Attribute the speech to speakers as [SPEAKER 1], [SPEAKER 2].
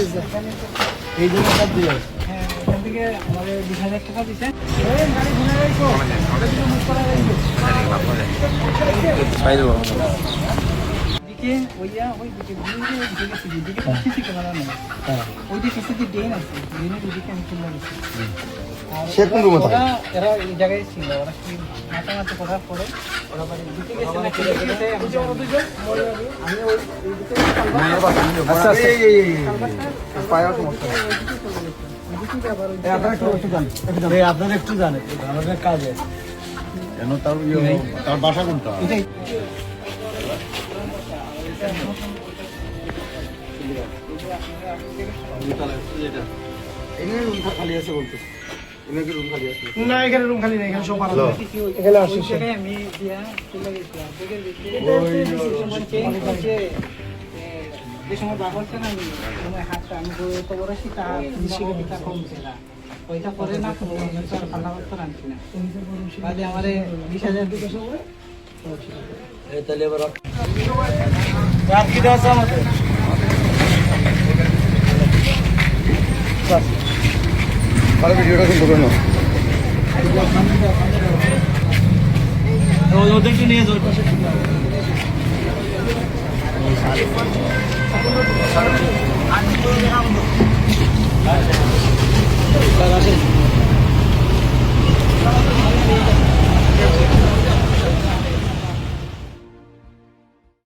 [SPEAKER 1] এই জন্য সব দিয়ে
[SPEAKER 2] হ্যাঁ, এখান থেকে আমাদের 20,000 টাকা দিচ্ছে। দিকে ওইয়া ওই দিকে ঘুরে দিকে সিধি দিকে সিসি ক্যামেরা নেই। ওই যে সিসি ড্রেন আছে, ড্রেনের দিকে আমি চলে গেছি।
[SPEAKER 1] সে কোন রুমে থাকে?
[SPEAKER 2] এরা এই জায়গায় ছিল, ওরা কি মাতামাতি করার পরে ওরা বাড়ি দিকে গেছে না চলে গেছে। আমি ওই দিকে
[SPEAKER 1] আচ্ছা পায়া সমস্যা আপনারা একটু জানেন আমাদের কাজে কেন তার বাসা কোনটা? খালি আছে বলতে না, এখানে রুম খালি নেই, এখানে সব ভাড়া এখানে আসছে।
[SPEAKER 2] আমি দিয়া চলে গেছিলাম যে সময় বাবা হচ্ছে না, আমি হাতটা আমি তো বড় শিখা শিখা কমছে না, ওইটা করে না কোনো পাল্লা করতে রাখছি না। বাদে আমার 20,000 দিকে সময়
[SPEAKER 1] তাহলে এবার রাত কি দেওয়া আছে আমাদের ভিডিওটা কিন্তু করো না ওদেরকে নিয়ে যাও।